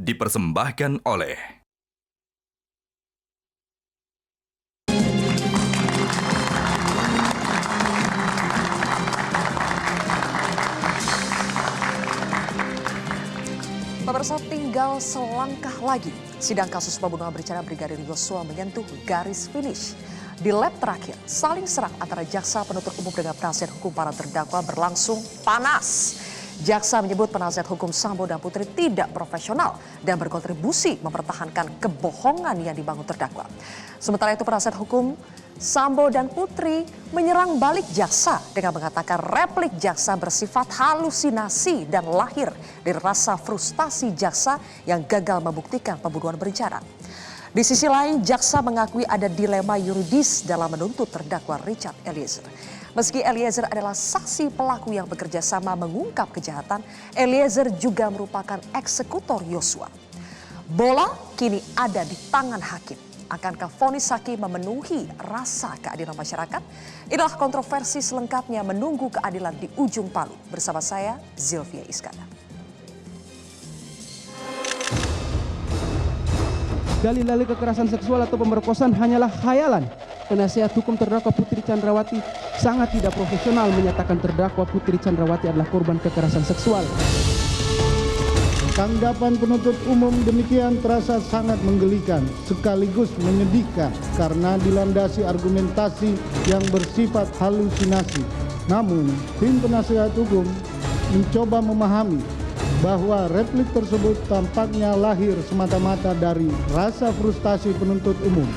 dipersembahkan oleh Pemirsa, tinggal selangkah lagi sidang kasus pembunuhan berencana Brigadir Yosua menyentuh garis finish. Di lap terakhir, saling serang antara jaksa penuntut umum dengan penasihat hukum para terdakwa berlangsung panas. Jaksa menyebut penasihat hukum Sambo dan Putri tidak profesional dan berkontribusi mempertahankan kebohongan yang dibangun terdakwa. Sementara itu penasihat hukum Sambo dan Putri menyerang balik jaksa dengan mengatakan replik jaksa bersifat halusinasi dan lahir dari rasa frustasi jaksa yang gagal membuktikan pembunuhan berencana. Di sisi lain, jaksa mengakui ada dilema yuridis dalam menuntut terdakwa Richard Eliezer. Meski Eliezer adalah saksi pelaku yang bekerja sama mengungkap kejahatan, Eliezer juga merupakan eksekutor Yosua. Bola kini ada di tangan hakim. Akankah vonis hakim memenuhi rasa keadilan masyarakat? Inilah kontroversi selengkapnya menunggu keadilan di ujung palu. Bersama saya, Zilvia Iskandar. Dalil-dalil kekerasan seksual atau pemerkosaan hanyalah khayalan. Penasihat hukum terdakwa Putri Chandrawati sangat tidak profesional menyatakan terdakwa Putri Chandrawati adalah korban kekerasan seksual. Tanggapan penuntut umum demikian terasa sangat menggelikan sekaligus menyedihkan karena dilandasi argumentasi yang bersifat halusinasi. Namun, tim penasihat hukum mencoba memahami bahwa replik tersebut tampaknya lahir semata-mata dari rasa frustasi penuntut umum.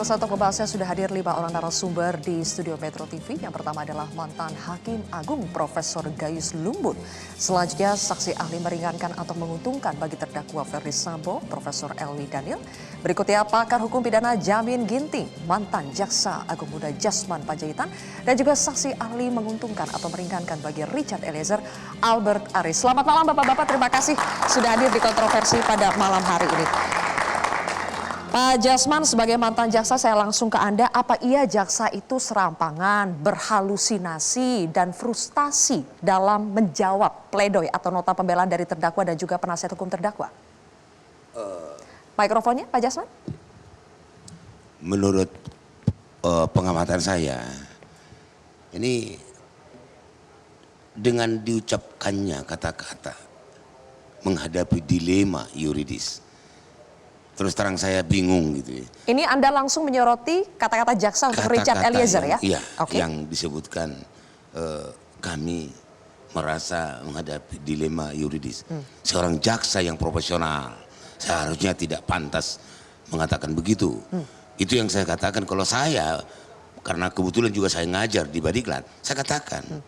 Untuk membahasnya sudah hadir 5 orang narasumber di studio Metro TV. Yang pertama adalah mantan Hakim Agung Profesor Gayus Lumbun. Selanjutnya saksi ahli meringankan atau menguntungkan bagi terdakwa Ferdy Sambo, Profesor Elwi Daniel. Berikutnya pakar hukum pidana Jamin Ginting, mantan Jaksa Agung Muda Jasman Panjaitan. Dan juga saksi ahli menguntungkan atau meringankan bagi Richard Eliezer, Albert Aris. Selamat malam Bapak-Bapak, terima kasih sudah hadir di kontroversi pada malam hari ini. Pak Jasman, sebagai mantan jaksa saya langsung ke Anda, apa iya jaksa itu serampangan, berhalusinasi dan frustasi dalam menjawab pledoi atau nota pembelaan dari terdakwa dan juga penasihat hukum terdakwa? Mikrofonnya Pak Jasman. Menurut pengamatan saya, ini dengan diucapkannya kata-kata menghadapi dilema yuridis. Terus terang saya bingung gitu ya. Ini Anda langsung menyoroti kata-kata jaksa untuk Richard Eliezer ya? Iya, okay. Yang disebutkan kami merasa menghadapi dilema yuridis. Seorang jaksa yang profesional seharusnya tidak pantas mengatakan begitu. Itu yang saya katakan. Kalau saya, karena kebetulan juga saya ngajar di Badiklat, saya katakan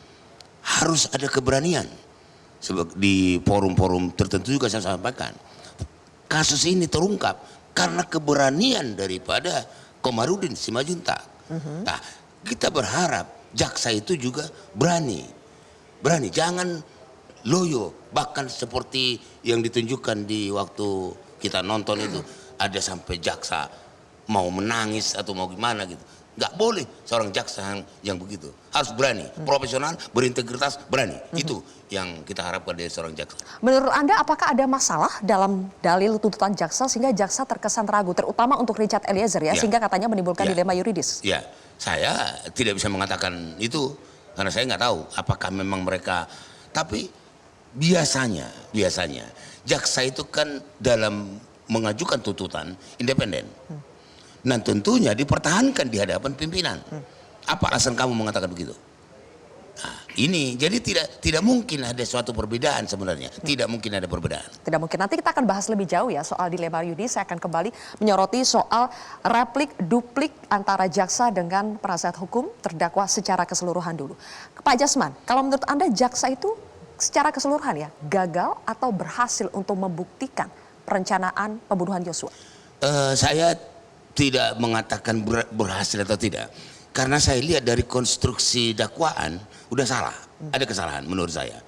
harus ada keberanian. Di forum-forum tertentu juga saya sampaikan. Kasus ini terungkap karena keberanian daripada Komarudin Simajuntak. Nah, kita berharap jaksa itu juga berani, jangan loyo. Bahkan seperti yang ditunjukkan di waktu kita nonton itu, ada sampai jaksa mau menangis atau mau gimana gitu. Nggak boleh seorang jaksa yang begitu. Harus berani, profesional, berintegritas, berani. Itu yang kita harapkan dari seorang jaksa. Menurut Anda apakah ada masalah dalam dalil tuntutan jaksa sehingga jaksa terkesan ragu, terutama untuk Richard Eliezer ya, sehingga katanya menimbulkan dilema yuridis? Ya, saya tidak bisa mengatakan itu karena saya nggak tahu apakah memang mereka. Tapi biasanya jaksa itu kan dalam mengajukan tuntutan independen. Nah tentunya dipertahankan di hadapan pimpinan. Apa alasan kamu mengatakan begitu? Nah, ini jadi tidak mungkin ada suatu perbedaan sebenarnya. Tidak mungkin ada perbedaan. Tidak mungkin. Nanti kita akan bahas lebih jauh ya soal dilema yuridis. Saya akan kembali menyoroti soal replik duplik antara jaksa dengan penasihat hukum terdakwa secara keseluruhan dulu. Pak Jasman, kalau menurut Anda jaksa itu secara keseluruhan ya gagal atau berhasil untuk membuktikan perencanaan pembunuhan Yosua? Saya tidak mengatakan berhasil atau tidak, karena saya lihat dari konstruksi dakwaan udah salah, ada kesalahan menurut saya.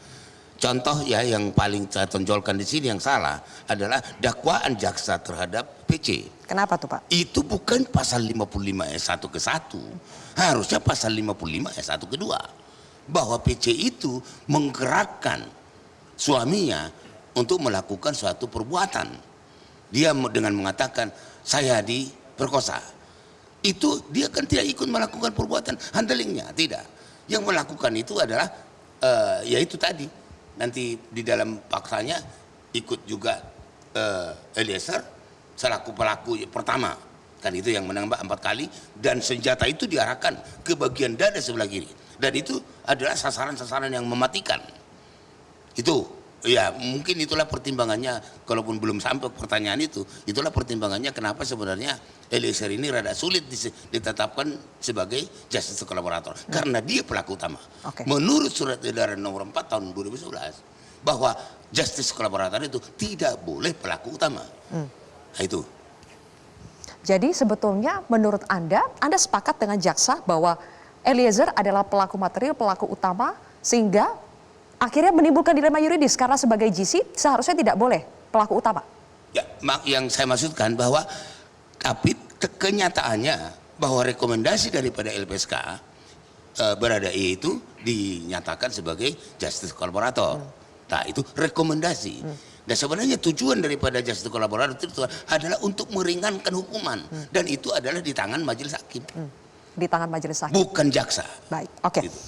Contoh ya yang paling saya tonjolkan di sini yang salah adalah dakwaan jaksa terhadap PC. Kenapa tuh Pak? Itu bukan pasal 55 ayat 1 ke 1. Harusnya pasal 55 ayat 1 ke 2. Bahwa PC itu menggerakkan suaminya untuk melakukan suatu perbuatan. Dia dengan mengatakan saya diperkosa. Itu dia kan tidak ikut melakukan perbuatan handlingnya, tidak. Yang melakukan itu adalah yaitu tadi. Nanti di dalam paksanya ikut juga Eliezer selaku pelaku pertama. Kan itu yang menembak 4 kali dan senjata itu diarahkan ke bagian dada sebelah kiri. Dan itu adalah sasaran-sasaran yang mematikan. Itu ya mungkin itulah pertimbangannya, kalaupun belum sampai pertanyaan itu, itulah pertimbangannya kenapa sebenarnya Eliezer ini rada sulit ditetapkan sebagai justice collaborator. Karena dia pelaku utama. Menurut surat edaran nomor 4 tahun 2011 bahwa justice collaborator itu tidak boleh pelaku utama. Nah, itu. Jadi sebetulnya menurut Anda sepakat dengan jaksa bahwa Eliezer adalah pelaku material, pelaku utama, sehingga akhirnya menimbulkan dilema yuridis karena sebagai GC seharusnya tidak boleh pelaku utama. Ya, yang saya maksudkan bahwa tapi kenyataannya bahwa rekomendasi daripada LPSK Baradae itu dinyatakan sebagai justice collaborator. Nah, itu rekomendasi. Dan sebenarnya tujuan daripada justice collaborator itu adalah untuk meringankan hukuman dan itu adalah di tangan majelis hakim. Di tangan majelis hakim. Bukan jaksa. Baik, oke. Gitu.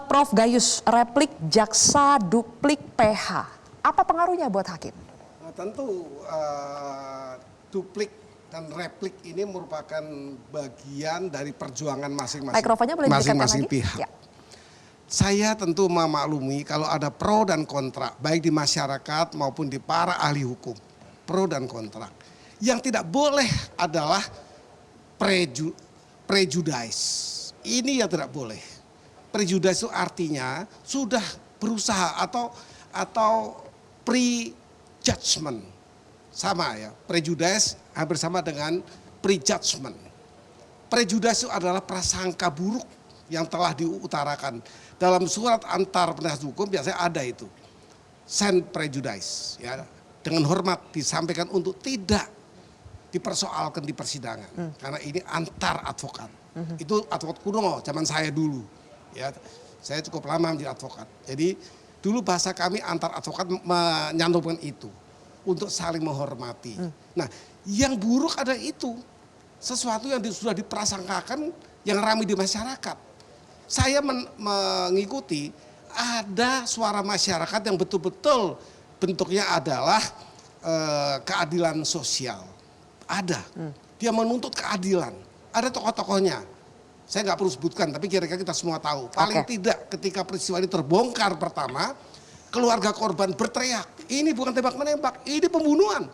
Prof Gayus, replik jaksa duplik PH, apa pengaruhnya buat hakim? Nah, tentu duplik dan replik ini merupakan bagian dari perjuangan masing-masing pihak. Ya. Saya tentu memaklumi kalau ada pro dan kontra, baik di masyarakat maupun di para ahli hukum, pro dan kontra. Yang tidak boleh adalah prejudice. Ini yang tidak boleh. Prejudice itu artinya sudah berusaha atau prejudgment. Sama ya, prejudice hampir sama dengan prejudgment. Prejudice itu adalah prasangka buruk yang telah diutarakan. Dalam surat antar penasihat hukum biasanya ada itu. Send prejudice. Ya, dengan hormat disampaikan untuk tidak dipersoalkan di persidangan. Karena ini antar advokat. Itu advokat kuno zaman saya dulu. Ya, saya cukup lama menjadi advokat. Jadi dulu bahasa kami antar advokat menyantumkan itu untuk saling menghormati. Nah, yang buruk ada itu sesuatu yang sudah diprasangkakan yang ramai di masyarakat. Saya mengikuti ada suara masyarakat yang betul-betul bentuknya adalah keadilan sosial. Ada, dia menuntut keadilan. Ada tokoh-tokohnya. Saya nggak perlu sebutkan, tapi kira-kira kita semua tahu. Paling tidak ketika peristiwa ini terbongkar pertama, keluarga korban berteriak, ini bukan tembak-menembak, ini pembunuhan.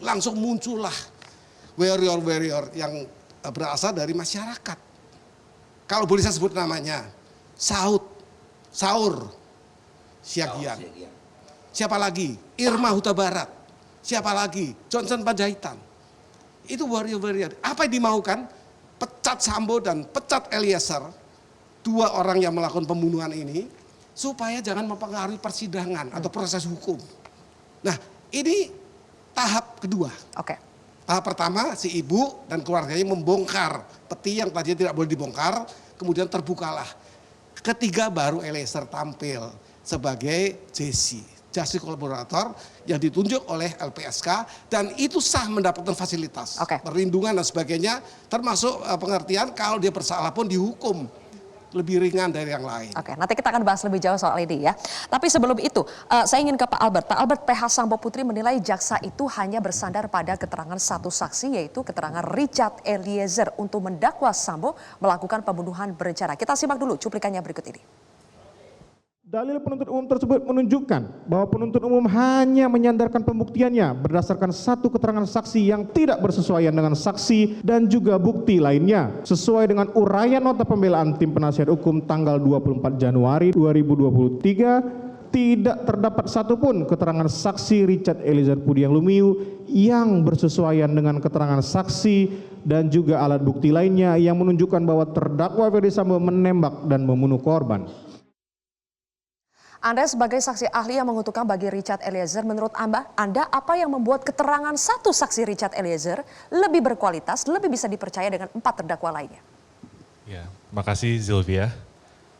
Langsung muncullah warrior-warrior yang berasal dari masyarakat. Kalau boleh saya sebut namanya, Saur Siagian. Siapa lagi? Irma Huta Barat. Siapa lagi? Johnson Panjaitan. Itu warrior-warrior. Apa yang dimaukan? Pecat Sambo dan pecat Eliezer, 2 orang yang melakukan pembunuhan ini, supaya jangan mempengaruhi persidangan atau proses hukum. Nah, ini tahap kedua. Tahap pertama si ibu dan keluarganya membongkar peti yang tadinya tidak boleh dibongkar, kemudian terbukalah. Ketiga baru Eliezer tampil sebagai JC, justice collaborator yang ditunjuk oleh LPSK dan itu sah mendapatkan fasilitas, perlindungan dan sebagainya, termasuk pengertian kalau dia bersalah pun dihukum lebih ringan dari yang lain. Nanti kita akan bahas lebih jauh soal ini ya. Tapi sebelum itu, saya ingin ke Pak Albert. Pak Albert, PH Sambo Putri menilai jaksa itu hanya bersandar pada keterangan satu saksi, yaitu keterangan Richard Eliezer untuk mendakwa Sambo melakukan pembunuhan berencana. Kita simak dulu cuplikannya berikut ini. Dalil penuntut umum tersebut menunjukkan bahwa penuntut umum hanya menyandarkan pembuktiannya berdasarkan satu keterangan saksi yang tidak bersesuaian dengan saksi dan juga bukti lainnya. Sesuai dengan uraian nota pembelaan tim penasihat hukum tanggal 24 Januari 2023, tidak terdapat satupun keterangan saksi Richard Eliezer Pudiang Lumiu yang bersesuaian dengan keterangan saksi dan juga alat bukti lainnya yang menunjukkan bahwa terdakwa Ferdy Sambo menembak dan membunuh korban. Anda sebagai saksi ahli yang mengutukkan bagi Richard Eliezer, menurut Anda apa yang membuat keterangan satu saksi Richard Eliezer lebih berkualitas, lebih bisa dipercaya dengan 4 terdakwa lainnya? Ya, makasih Zilvia.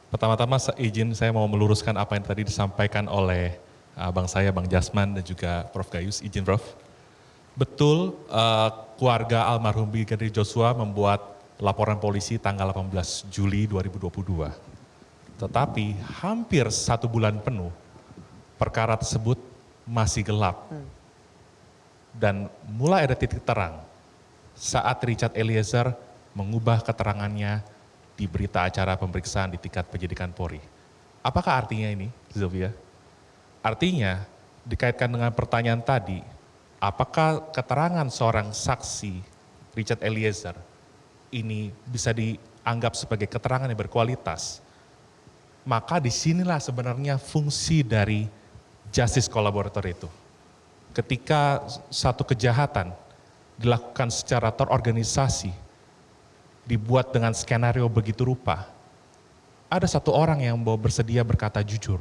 Pertama-tama izin saya mau meluruskan apa yang tadi disampaikan oleh abang saya, Bang Jasman dan juga Prof. Gayus. Izin Prof. Betul, keluarga almarhum Brigadir Joshua membuat laporan polisi tanggal 18 Juli 2022. Tetapi hampir 1 bulan penuh perkara tersebut masih gelap. Dan mulai ada titik terang saat Richard Eliezer mengubah keterangannya di berita acara pemeriksaan di tingkat penyidikan Polri. Apakah artinya ini, Zilvia? Artinya dikaitkan dengan pertanyaan tadi, apakah keterangan seorang saksi Richard Eliezer ini bisa dianggap sebagai keterangan yang berkualitas? Maka disinilah sebenarnya fungsi dari justice collaborator itu. Ketika satu kejahatan dilakukan secara terorganisasi, dibuat dengan skenario begitu rupa, ada satu orang yang bersedia berkata jujur,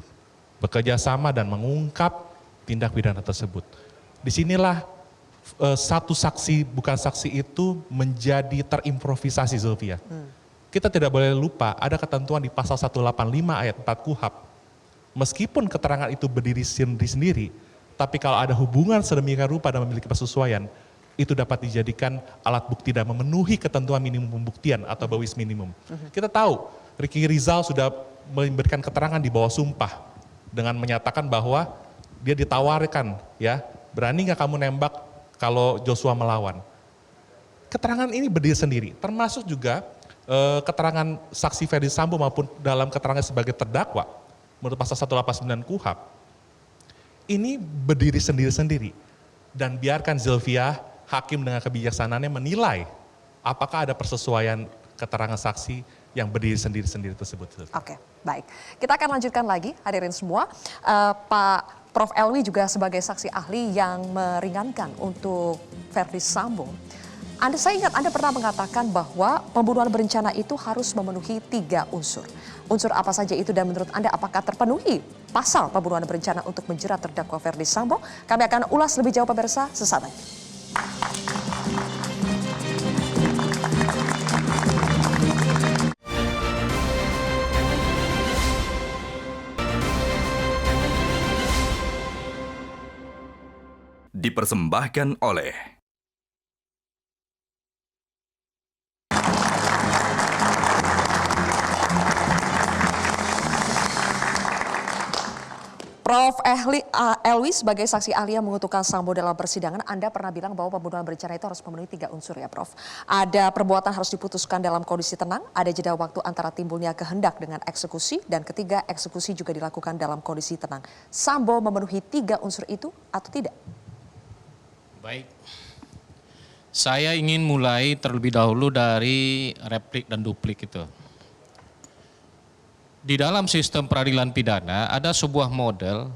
bekerja sama dan mengungkap tindak pidana tersebut. Disinilah satu saksi, bukan saksi itu menjadi terimprovisasi, Zilvia. Kita tidak boleh lupa ada ketentuan di pasal 185 ayat 4 KUHP. Meskipun keterangan itu berdiri sendiri, tapi kalau ada hubungan sedemikian rupa dan memiliki persesuaian, itu dapat dijadikan alat bukti dan memenuhi ketentuan minimum pembuktian atau bawis minimum. Kita tahu Ricky Rizal sudah memberikan keterangan di bawah sumpah dengan menyatakan bahwa dia ditawarkan, ya, berani nggak kamu nembak kalau Joshua melawan. Keterangan ini berdiri sendiri, termasuk juga keterangan saksi Ferdi Sambo maupun dalam keterangan sebagai terdakwa menurut pasal 189 KUHP. Ini berdiri sendiri-sendiri dan biarkan Zilvia, hakim dengan kebijaksanaannya menilai apakah ada persesuaian keterangan saksi yang berdiri sendiri-sendiri tersebut. Oke, baik. Kita akan lanjutkan lagi, hadirin semua. Pak Prof. Elwi juga sebagai saksi ahli yang meringankan untuk Ferdi Sambo. Saya ingat Anda pernah mengatakan bahwa pembunuhan berencana itu harus memenuhi 3 unsur. Unsur apa saja itu dan menurut Anda apakah terpenuhi pasal pembunuhan berencana untuk menjerat terdakwa Ferdi Sambo? Kami akan ulas lebih jauh pemirsa sesaat lagi. Dipersembahkan oleh Prof. Elwi sebagai saksi ahli yang mengutukkan Sambo dalam persidangan, Anda pernah bilang bahwa pembunuhan berencana itu harus memenuhi 3 unsur ya Prof. Ada perbuatan harus diputuskan dalam kondisi tenang, ada jeda waktu antara timbulnya kehendak dengan eksekusi, dan ketiga eksekusi juga dilakukan dalam kondisi tenang. Sambo memenuhi 3 unsur itu atau tidak? Baik, saya ingin mulai terlebih dahulu dari replik dan duplik itu. Di dalam sistem peradilan pidana ada sebuah model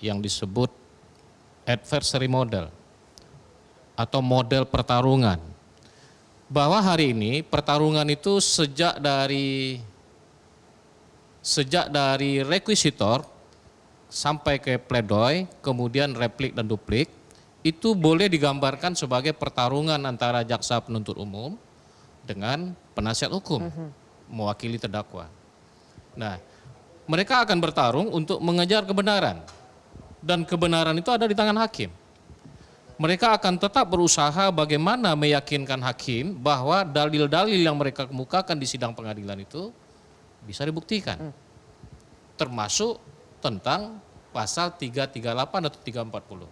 yang disebut adversary model atau model pertarungan. Bahwa hari ini pertarungan itu sejak dari rekuisitor sampai ke pledoi, kemudian replik dan duplik, itu boleh digambarkan sebagai pertarungan antara jaksa penuntut umum dengan penasihat hukum mewakili terdakwa. Nah, mereka akan bertarung untuk mengejar kebenaran. Dan kebenaran itu ada di tangan hakim. Mereka akan tetap berusaha bagaimana meyakinkan hakim bahwa dalil-dalil yang mereka kemukakan di sidang pengadilan itu bisa dibuktikan. Termasuk tentang pasal 338 atau 340.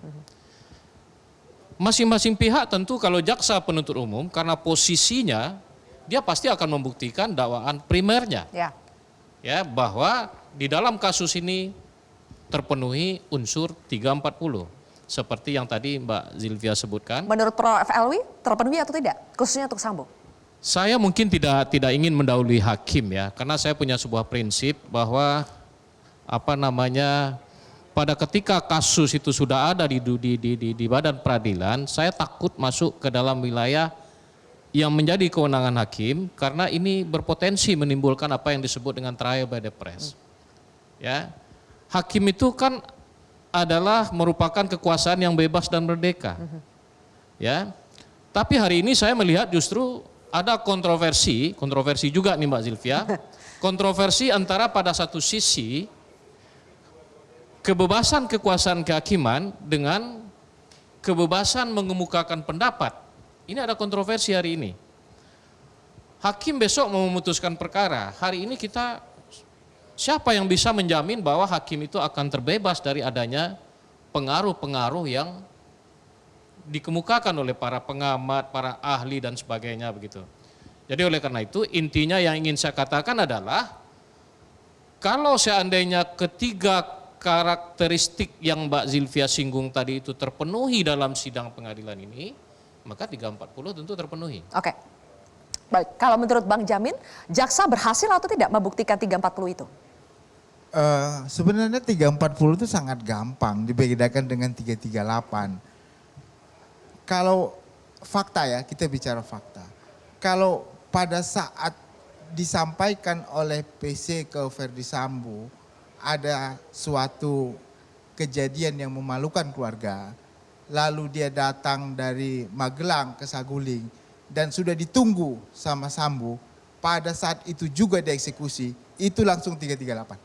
Masing-masing pihak tentu kalau jaksa penuntut umum karena posisinya dia pasti akan membuktikan dakwaan primernya. Ya, bahwa di dalam kasus ini terpenuhi unsur 340 seperti yang tadi Mbak Zilvia sebutkan. Menurut Prof. Elwi terpenuhi atau tidak, khususnya untuk Sambo? Saya mungkin tidak ingin mendahului hakim ya, karena saya punya sebuah prinsip bahwa pada ketika kasus itu sudah ada di badan peradilan, saya takut masuk ke dalam wilayah yang menjadi kewenangan hakim karena ini berpotensi menimbulkan apa yang disebut dengan trial by the press. Ya, hakim itu kan adalah merupakan kekuasaan yang bebas dan merdeka. Ya. Tapi hari ini saya melihat justru ada kontroversi juga nih Mbak Zilvia. Kontroversi antara pada satu sisi kebebasan kekuasaan kehakiman dengan kebebasan mengemukakan pendapat. Ini ada kontroversi hari ini. Hakim besok mau memutuskan perkara. Hari ini siapa yang bisa menjamin bahwa hakim itu akan terbebas dari adanya pengaruh-pengaruh yang dikemukakan oleh para pengamat, para ahli dan sebagainya begitu. Jadi oleh karena itu intinya yang ingin saya katakan adalah kalau seandainya ketiga karakteristik yang Mbak Zilvia singgung tadi itu terpenuhi dalam sidang pengadilan ini, maka 340 tentu terpenuhi. Oke. Baik, kalau menurut Bang Jamin, jaksa berhasil atau tidak membuktikan 340 itu? Sebenarnya 340 itu sangat gampang dibedakan dengan 338. Kalau fakta ya, kita bicara fakta. Kalau pada saat disampaikan oleh PC ke Verdi Sambo ada suatu kejadian yang memalukan keluarga, lalu dia datang dari Magelang ke Saguling dan sudah ditunggu sama Sambo, pada saat itu juga dieksekusi, itu langsung 338.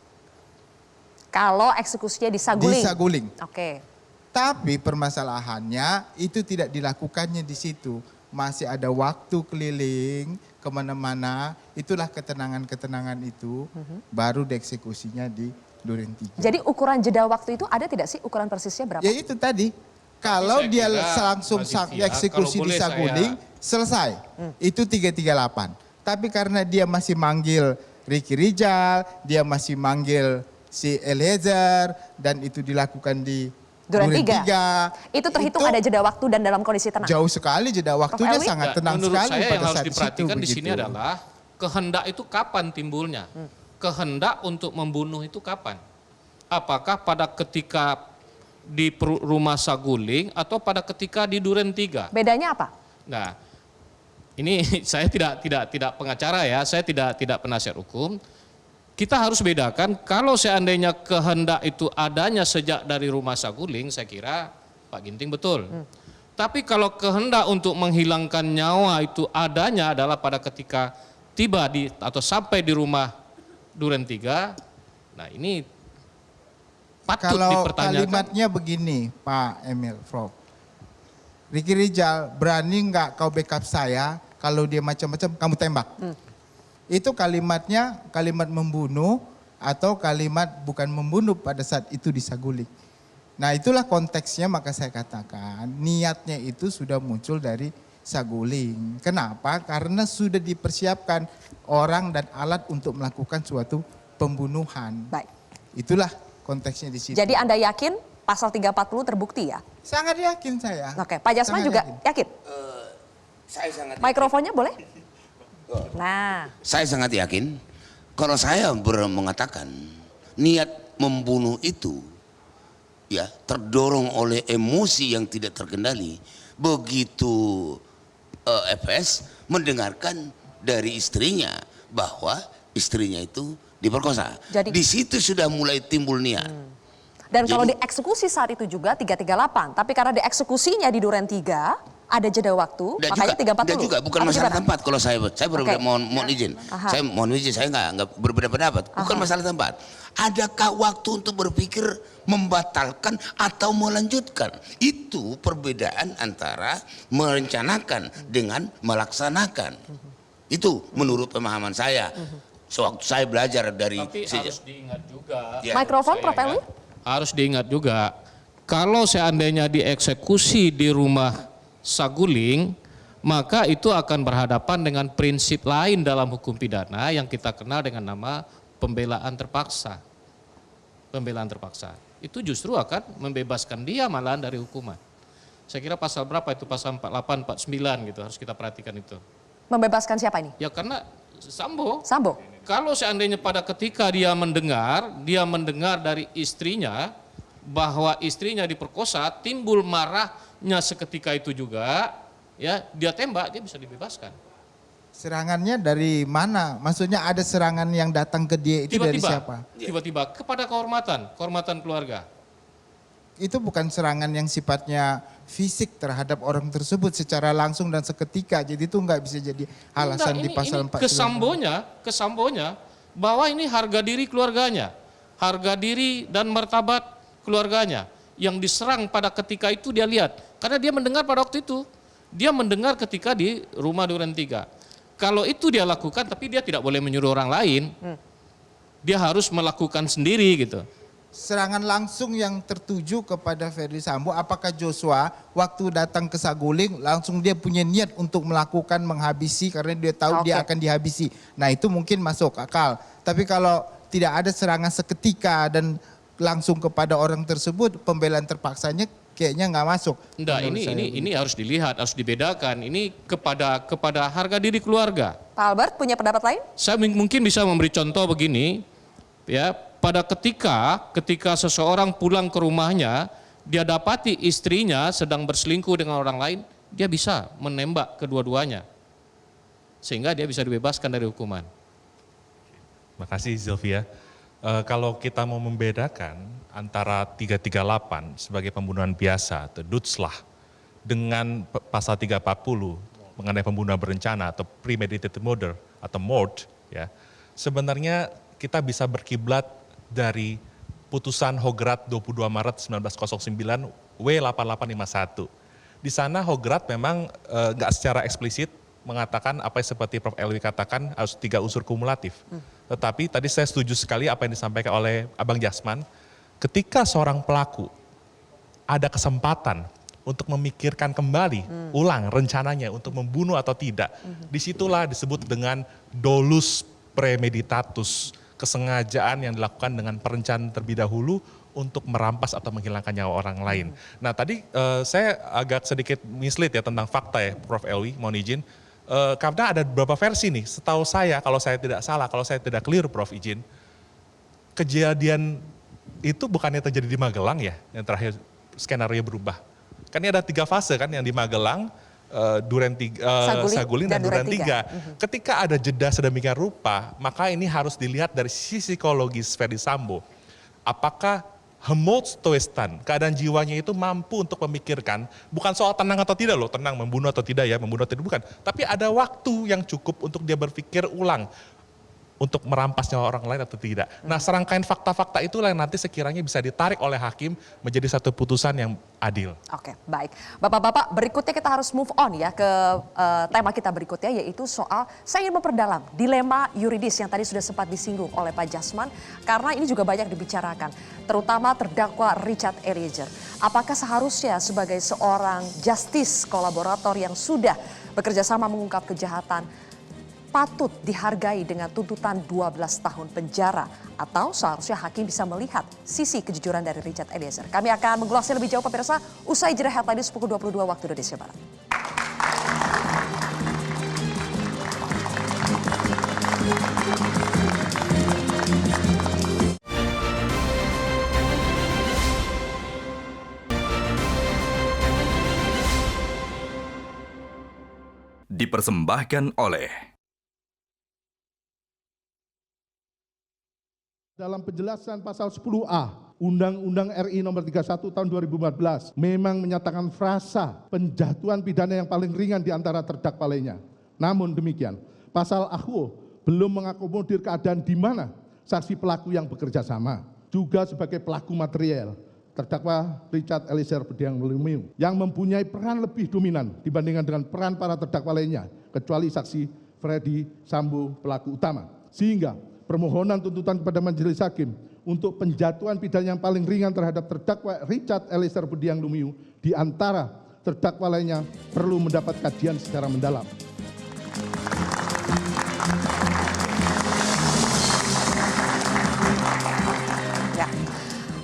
Kalau eksekusinya di Saguling? Di Saguling. Oke. Tapi permasalahannya itu tidak dilakukannya di situ. Masih ada waktu keliling kemana-mana, itulah ketenangan-ketenangan itu, baru dieksekusinya di Duren 3. Jadi ukuran jeda waktu itu ada tidak sih, ukuran persisnya berapa? Ya itu tadi, kalau dia langsung eksekusi di Saguling, selesai. Itu 338. Tapi karena dia masih manggil Ricky Rijal, dia masih manggil si Eliezer, dan itu dilakukan di Duren 3. Itu terhitung ada jeda waktu dan dalam kondisi tenang? Jauh sekali jeda waktunya, sangat tenang menurut sekali saya pada yang harus saat diperhatikan itu. di sini adalah kehendak itu kapan timbulnya? Kehendak untuk membunuh itu kapan? Apakah pada ketika di rumah Saguling atau pada ketika di Duren 3? Bedanya apa? Nah, ini saya tidak pengacara ya, saya tidak penasihat hukum. Kita harus bedakan kalau seandainya kehendak itu adanya sejak dari rumah Saguling, saya kira Pak Ginting betul. Tapi kalau kehendak untuk menghilangkan nyawa itu adanya adalah pada ketika tiba di atau sampai di rumah Duren 3, nah ini patut dipertanyakan. Kalau kalimatnya begini Pak Emil, Prof. Ricky Rijal, berani nggak kau backup saya, kalau dia macam-macam kamu tembak. Itu kalimatnya kalimat membunuh atau kalimat bukan membunuh pada saat itu di Saguling. Nah itulah konteksnya, maka saya katakan niatnya itu sudah muncul dari Saguling. Kenapa? Karena sudah dipersiapkan orang dan alat untuk melakukan suatu pembunuhan. Baik. Itulah konteksnya di situ. Jadi Anda yakin pasal 340 terbukti ya? Sangat yakin saya. Oke, Pak Jasman juga yakin? Saya sangat Mikrofonnya boleh? Nah, Saya sangat yakin kalau saya mengatakan niat membunuh itu ya terdorong oleh emosi yang tidak terkendali. Begitu FS mendengarkan dari istrinya bahwa istrinya itu diperkosa. Jadi, di situ sudah mulai timbul niat. Dan kalau dieksekusi saat itu juga 338, tapi karena dieksekusinya di Duren 3 ada jeda waktu, makanya 340. Dan juga bukan masalah tempat. Kalau saya berbeda, mohon izin. Saya mohon izin, saya nggak berbeda pendapat. Bukan masalah tempat. Adakah waktu untuk berpikir membatalkan atau melanjutkan? Itu perbedaan antara merencanakan dengan melaksanakan. Itu menurut pemahaman saya. Sewaktu saya belajar dari. Tapi harus diingat juga. Ya. Mikrofon, Prof. Elwi? Harus diingat juga, kalau seandainya dieksekusi di rumah Saguling, maka itu akan berhadapan dengan prinsip lain dalam hukum pidana yang kita kenal dengan nama pembelaan terpaksa. Pembelaan terpaksa. Itu justru akan membebaskan dia malahan dari hukuman. Saya kira pasal berapa itu? Pasal 48, 49 gitu, harus kita perhatikan itu. Membebaskan siapa ini? Ya karena Sambo. Sambo. Kalau seandainya pada ketika dia mendengar dari istrinya bahwa istrinya diperkosa, timbul marahnya seketika itu juga, ya dia tembak, dia bisa dibebaskan. Serangannya dari mana? Maksudnya ada serangan yang datang ke dia itu dari siapa? Tiba-tiba kepada kehormatan keluarga. Itu bukan serangan yang sifatnya fisik terhadap orang tersebut secara langsung dan seketika. Jadi itu nggak bisa jadi alasan di pasal 4. Kesambonya bahwa ini harga diri keluarganya, harga diri dan martabat keluarganya yang diserang pada ketika itu dia lihat. Karena dia mendengar pada waktu itu, dia mendengar ketika di rumah Duren 3. Kalau itu dia lakukan, tapi dia tidak boleh menyuruh orang lain. Dia harus melakukan sendiri gitu. Serangan langsung yang tertuju kepada Ferdi Sambo, apakah Joshua waktu datang ke Saguling langsung dia punya niat untuk melakukan menghabisi karena dia tahu dia akan dihabisi. Nah itu mungkin masuk akal. Tapi kalau tidak ada serangan seketika dan langsung kepada orang tersebut, pembelaan terpaksanya kayaknya nggak masuk. Enggak, ini harus dilihat, harus dibedakan. Ini kepada harga diri keluarga. Pak Albert punya pendapat lain? Saya mungkin bisa memberi contoh begini, ya. Pada ketika seseorang pulang ke rumahnya, dia dapati istrinya sedang berselingkuh dengan orang lain, dia bisa menembak kedua-duanya. Sehingga dia bisa dibebaskan dari hukuman. Makasih Zilvia. Kalau kita mau membedakan antara 338 sebagai pembunuhan biasa atau Dutslah dengan pasal 340 mengenai pembunuhan berencana atau premeditated murder atau mord, ya, sebenarnya kita bisa berkiblat dari putusan Hograt 22 Maret 1909 W8851. Di sana Hograt memang nggak secara eksplisit mengatakan apa yang seperti Prof. Elwi katakan harus 3 unsur kumulatif. Tetapi tadi saya setuju sekali apa yang disampaikan oleh Abang Jasman, ketika seorang pelaku ada kesempatan untuk memikirkan kembali ulang rencananya untuk membunuh atau tidak, disitulah disebut dengan dolus premeditatus, kesengajaan yang dilakukan dengan perencanaan terlebih dahulu untuk merampas atau menghilangkan nyawa orang lain. Nah tadi saya agak sedikit mislead ya tentang fakta ya Prof. Elwi, mohon izin. Karena ada beberapa versi nih, setahu saya kalau saya tidak salah, kalau saya tidak keliru Prof. izin, kejadian itu bukannya terjadi di Magelang ya, yang terakhir skenario berubah. Kan ini ada 3 fase kan, yang di Magelang, Saguling dan Duren 3. Ketika ada jeda sedemikian rupa, maka ini harus dilihat dari sisi psikologis Ferdi Sambo. Apakah Gemoedstoestand, keadaan jiwanya itu mampu untuk memikirkan, bukan soal tenang atau tidak loh, tenang membunuh atau tidak ya, membunuh atau tidak bukan. Tapi ada waktu yang cukup untuk dia berpikir ulang, untuk merampas nyawa orang lain atau tidak. Nah serangkaian fakta-fakta itulah yang nanti sekiranya bisa ditarik oleh hakim menjadi satu putusan yang adil. Oke, baik. Bapak-bapak, berikutnya kita harus move on ya ke tema kita berikutnya, yaitu soal saya ingin memperdalam dilema yuridis yang tadi sudah sempat disinggung oleh Pak Jasman, karena ini juga banyak dibicarakan, terutama terdakwa Richard Eliezer. Apakah seharusnya sebagai seorang justice kolaborator yang sudah bekerja sama mengungkap kejahatan, patut dihargai dengan tuntutan 12 tahun penjara, atau seharusnya hakim bisa melihat sisi kejujuran dari Richard Eliezer? Kami akan mengulasnya lebih jauh pemirsa usai jeda headline pukul 22 waktu Indonesia Barat. Dipersembahkan oleh dalam penjelasan pasal 10A Undang-Undang RI nomor 31 tahun 2014 memang menyatakan frasa penjatuhan pidana yang paling ringan di antara terdakwa lainnya. Namun demikian, pasal AHU belum mengakomodir keadaan di mana saksi pelaku yang bekerja sama juga sebagai pelaku material terdakwa Richard Eliezer Budiang Lumiu yang mempunyai peran lebih dominan dibandingkan dengan peran para terdakwa lainnya kecuali saksi Ferdi Sambo pelaku utama. Sehingga permohonan tuntutan kepada majelis hakim untuk penjatuhan pidana yang paling ringan terhadap terdakwa Richard Eliezer Budiang Lumiu di antara terdakwa lainnya perlu mendapat kajian secara mendalam. Ya.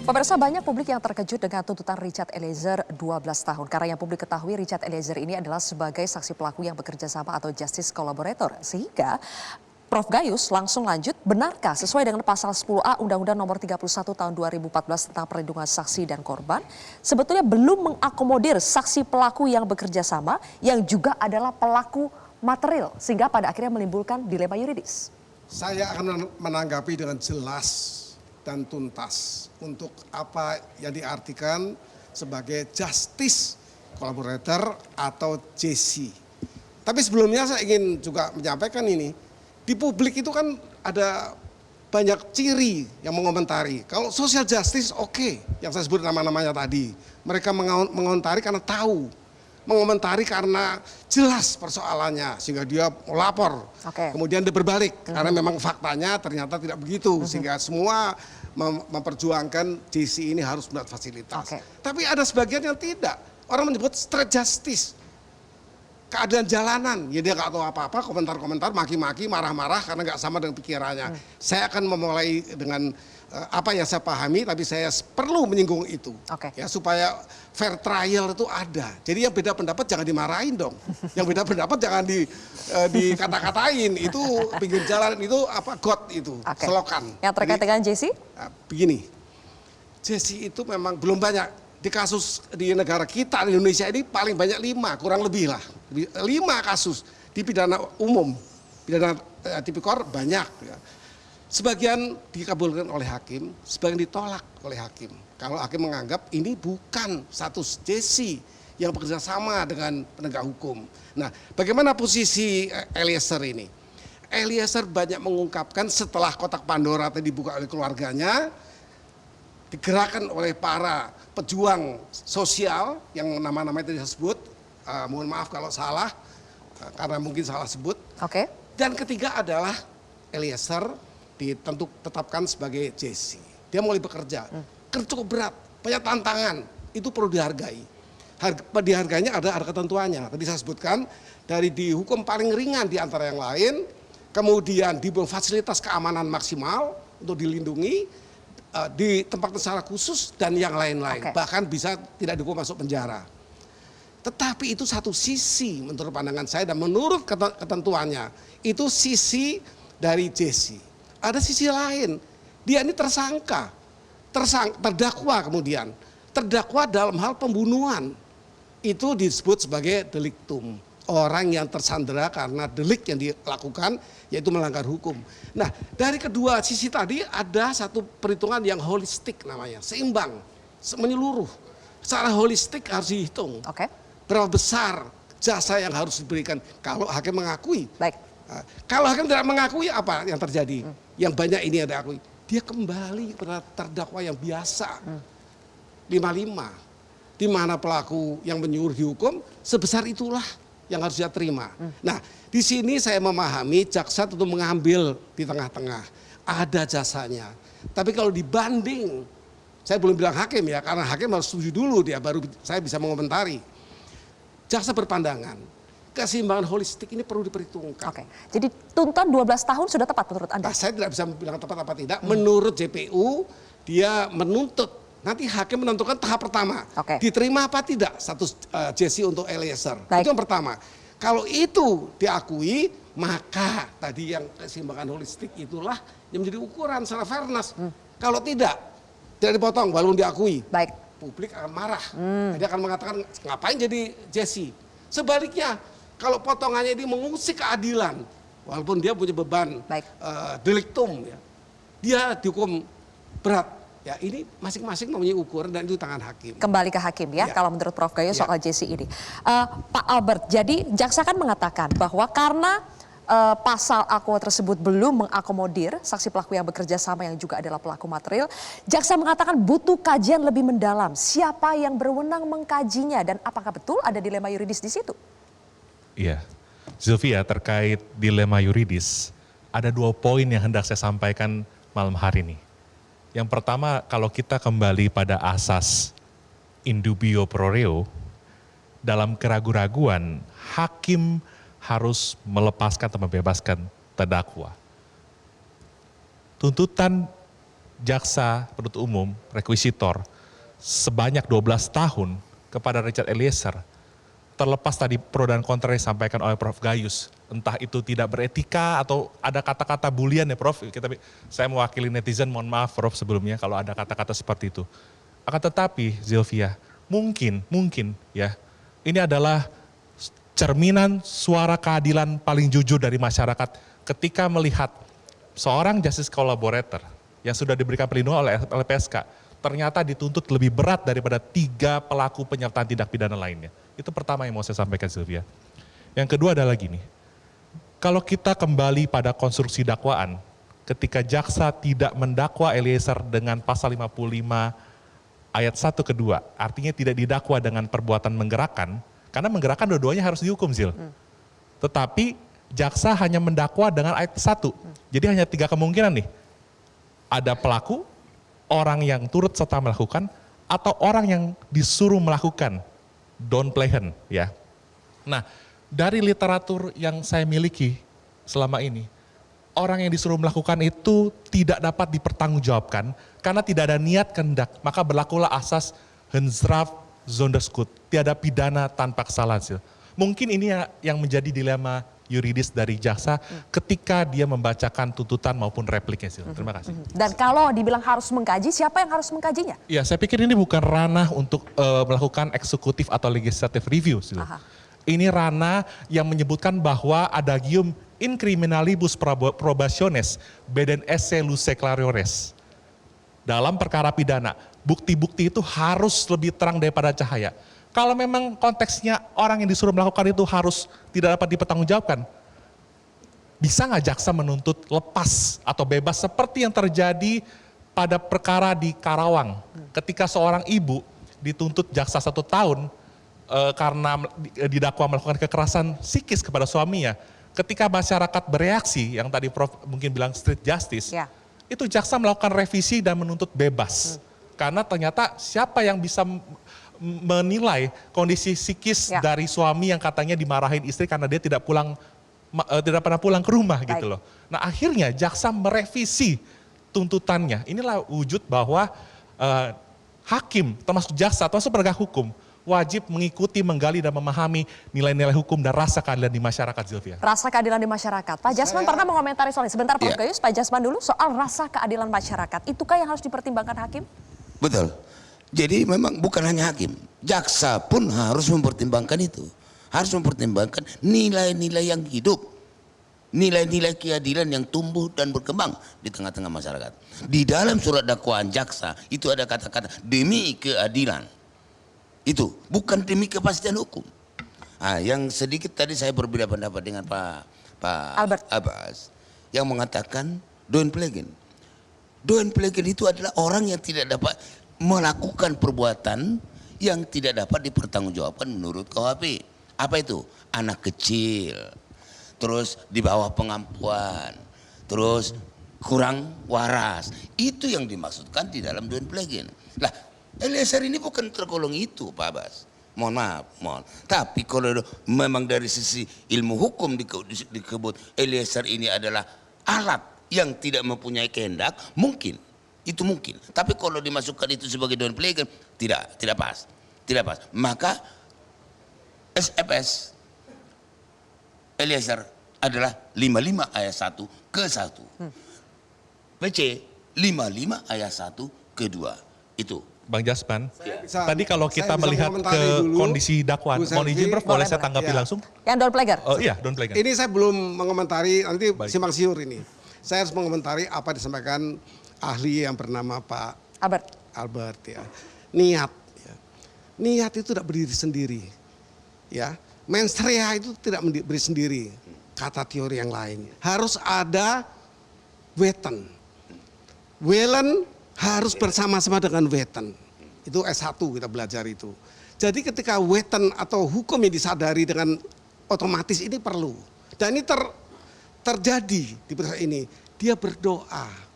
Pemirsa, banyak publik yang terkejut dengan tuntutan Richard Eliezer 12 tahun. Karena yang publik ketahui Richard Eliezer ini adalah sebagai saksi pelaku yang bekerja sama atau justice collaborator. Sehingga Prof. Gayus langsung lanjut, benarkah sesuai dengan pasal 10A Undang-Undang nomor 31 tahun 2014 tentang perlindungan saksi dan korban, sebetulnya belum mengakomodir saksi pelaku yang bekerja sama yang juga adalah pelaku material sehingga pada akhirnya menimbulkan dilema yuridis? Saya akan menanggapi dengan jelas dan tuntas untuk apa yang diartikan sebagai justice collaborator atau JC. Tapi sebelumnya saya ingin juga menyampaikan ini, di publik itu kan ada banyak ciri yang mengomentari. Kalau social justice oke, yang saya sebut nama-namanya tadi. Mereka mengomentari karena tahu, mengomentari karena jelas persoalannya sehingga dia melapor. Kemudian dia berbalik karena memang faktanya ternyata tidak begitu sehingga semua memperjuangkan JC ini harus mendapat fasilitas. Tapi ada sebagian yang tidak. Orang menyebut straight justice. Keadilan jalanan, ya dia nggak tahu apa-apa, komentar-komentar, maki-maki, marah-marah karena nggak sama dengan pikirannya. Saya akan memulai dengan apa yang saya pahami, tapi saya perlu menyinggung itu, ya supaya fair trial itu ada. Jadi yang beda pendapat jangan dimarahin dong, yang beda pendapat jangan dikata-katain. Itu pinggir jalan itu apa got itu, selokan. Yang terkait dengan JC? Begini, JC itu memang belum banyak. Di kasus di negara kita, di Indonesia ini paling banyak 5, kurang lebih lah. 5 kasus di pidana umum, pidana tipikor banyak. Ya. Sebagian dikabulkan oleh hakim, sebagian ditolak oleh hakim. Kalau hakim menganggap ini bukan status JC yang bekerja sama dengan penegak hukum. Nah, bagaimana posisi Eliezer ini? Eliezer banyak mengungkapkan setelah kotak Pandora tadi dibuka oleh keluarganya, digerakkan oleh para pejuang sosial yang nama-namanya tadi disebut, mohon maaf kalau salah, karena mungkin salah sebut. Dan ketiga adalah Eliezer ditetapkan sebagai JC. Dia mulai bekerja, cukup berat, banyak tantangan, itu perlu dihargai. Dihargainya ada ketentuannya, tadi saya sebutkan, dari dihukum paling ringan di antara yang lain, kemudian diberi fasilitas keamanan maksimal untuk dilindungi, ditempatkan secara khusus dan yang lain-lain. Bahkan bisa tidak dihukum masuk penjara. Tetapi itu satu sisi menurut pandangan saya dan menurut ketentuannya. Itu sisi dari JC. Ada sisi lain. Dia ini terdakwa kemudian. Terdakwa dalam hal pembunuhan. Itu disebut sebagai deliktum. Orang yang tersandera karena delik yang dilakukan yaitu melanggar hukum. Nah, dari kedua sisi tadi ada satu perhitungan yang holistik namanya, seimbang, menyeluruh. Secara holistik harus dihitung. Berapa besar jasa yang harus diberikan kalau hakim mengakui. Kalau hakim tidak mengakui apa yang terjadi? Yang banyak ini ada akui. Dia kembali kepada terdakwa yang biasa. 55. Di mana pelaku yang menyuruh dihukum sebesar itulah yang harus dia terima. Nah, di sini saya memahami jaksa tentu mengambil di tengah-tengah. Ada jasanya. Tapi kalau dibanding, saya belum bilang hakim ya, karena hakim harus setuju dulu dia, baru saya bisa mengomentari. Jaksa berpandangan, keseimbangan holistik ini perlu diperhitungkan. Jadi tuntutan 12 tahun sudah tepat menurut Anda? Nah, saya tidak bisa bilang tepat apa tidak. Menurut JPU, dia menuntut. Nanti hakim menentukan tahap pertama, diterima apa tidak status JC untuk Eliezer. Itu yang pertama. Kalau itu diakui, maka tadi yang keseimbangan holistik itulah yang menjadi ukuran secara fairness. Kalau tidak dipotong walaupun diakui, publik akan marah. Dia akan mengatakan ngapain jadi JC. Sebaliknya, kalau potongannya ini mengusik keadilan, walaupun dia punya beban deliktum, ya, dia dihukum berat. Ya, ini masing-masing mempunyai ukuran dan itu tangan hakim. Kembali ke hakim ya, kalau menurut Prof. Gayus soal JC ini. Pak Albert, jadi jaksa kan mengatakan bahwa karena pasal AKUA tersebut belum mengakomodir saksi pelaku yang bekerja sama yang juga adalah pelaku material, jaksa mengatakan butuh kajian lebih mendalam. Siapa yang berwenang mengkajinya dan apakah betul ada dilema yuridis di situ? Iya, Zilvia, terkait dilema yuridis, ada 2 poin yang hendak saya sampaikan malam hari ini. Yang pertama, kalau kita kembali pada asas in dubio pro reo, dalam keraguan-raguan, hakim harus melepaskan atau membebaskan terdakwa. Tuntutan jaksa penuntut umum, rekuisitor, sebanyak 12 tahun kepada Richard Eliezer, terlepas tadi pro dan kontra yang disampaikan oleh Prof. Gayus, entah itu tidak beretika atau ada kata-kata bulian ya Prof. Saya mewakili netizen, mohon maaf Prof sebelumnya kalau ada kata-kata seperti itu. Akan tetapi Zilvia, mungkin ya, ini adalah cerminan suara keadilan paling jujur dari masyarakat ketika melihat seorang justice collaborator yang sudah diberikan perlindungan oleh LPSK ternyata dituntut lebih berat daripada 3 pelaku penyertaan tindak pidana lainnya. Itu pertama yang mau saya sampaikan, Sylvia. Yang kedua adalah gini, kalau kita kembali pada konstruksi dakwaan, ketika jaksa tidak mendakwa Eliezer dengan pasal 55 ayat 1 ke 2, artinya tidak didakwa dengan perbuatan menggerakkan, karena menggerakkan dua-duanya harus dihukum, Zil. Tetapi jaksa hanya mendakwa dengan ayat 1. Jadi hanya 3 kemungkinan nih. Ada pelaku, orang yang turut serta melakukan, atau orang yang disuruh melakukan. Don't play hand, ya. Nah, dari literatur yang saya miliki selama ini, orang yang disuruh melakukan itu tidak dapat dipertanggungjawabkan karena tidak ada niat kehendak, maka berlakulah asas Hensraf Zonderschuld, tiada pidana tanpa kesalahan. Mungkin ini yang menjadi dilema yuridis dari jaksa ketika dia membacakan tuntutan maupun repliknya. Terima kasih. Dan kalau dibilang harus mengkaji, siapa yang harus mengkajinya? Ya, saya pikir ini bukan ranah untuk melakukan eksekutif atau legislative review. Ini ranah yang menyebutkan bahwa adagium in criminalibus probationes beden esse luce clariores. Dalam perkara pidana, bukti-bukti itu harus lebih terang daripada cahaya. Kalau memang konteksnya orang yang disuruh melakukan itu harus tidak dapat dipertanggungjawabkan, bisa nggak jaksa menuntut lepas atau bebas seperti yang terjadi pada perkara di Karawang. Ketika seorang ibu dituntut jaksa 1 tahun karena didakwa melakukan kekerasan psikis kepada suaminya. Ketika masyarakat bereaksi, yang tadi Prof mungkin bilang street justice, itu jaksa melakukan revisi dan menuntut bebas. Karena ternyata siapa yang bisa menilai kondisi psikis dari suami yang katanya dimarahin istri karena dia tidak pernah pulang ke rumah gitu loh. Nah, akhirnya jaksa merevisi tuntutannya. Inilah wujud bahwa hakim termasuk jaksa termasuk penegak hukum wajib mengikuti, menggali dan memahami nilai-nilai hukum dan rasa keadilan di masyarakat, Sylvia. Rasa keadilan di masyarakat. Pak Jasman pernah mengomentari soal ini. Sebentar Prof Gayus, Pak Jasman dulu soal rasa keadilan masyarakat. Itukah yang harus dipertimbangkan hakim? Betul. Jadi memang bukan hanya hakim, jaksa pun harus mempertimbangkan itu. Harus mempertimbangkan nilai-nilai yang hidup. Nilai-nilai keadilan yang tumbuh dan berkembang di tengah-tengah masyarakat. Di dalam surat dakwaan jaksa itu ada kata-kata demi keadilan. Itu bukan demi kepastian hukum. Yang sedikit tadi saya berbeda pendapat dengan Pak Albert Abbas yang mengatakan Doen Plegen. Doen Plegen itu adalah orang yang tidak dapat melakukan perbuatan yang tidak dapat dipertanggungjawabkan menurut KUHP. Apa itu? Anak kecil, terus di bawah pengampuan, terus kurang waras. Itu yang dimaksudkan di dalam Doen Plegen. Lah, Eliezer ini bukan tergolong itu, Pak Abbas. Mohon maaf, Tapi kalau memang dari sisi ilmu hukum disebut Eliezer ini adalah alat yang tidak mempunyai kehendak, mungkin. Itu mungkin. Tapi kalau dimasukkan itu sebagai Doen Plegen, tidak pas. Tidak pas. Maka SFS Eliezer adalah 55 ayat 1 ke 1. PC 55 ayat 1 ke 2. Itu. Bang Jasman, tadi kalau kita melihat ke kondisi dakwaan, mohon izin Prof, boleh saya tanggapi langsung? Yang Don Pleger? Oh iya, Don Pleger. Ini saya belum mengomentari, nanti simpang siur ini. Saya harus mengomentari apa disampaikan ahli yang bernama Pak Albert ya. Niat. Ya. Niat itu tidak berdiri sendiri. Ya. Mens rea itu tidak berdiri sendiri. Kata teori yang lain. Harus ada weten. Welen harus bersama-sama dengan weten. Itu S1 kita belajar itu. Jadi ketika weten atau hukum yang disadari dengan otomatis ini perlu. Dan ini terjadi di proses ini. Dia berdoa.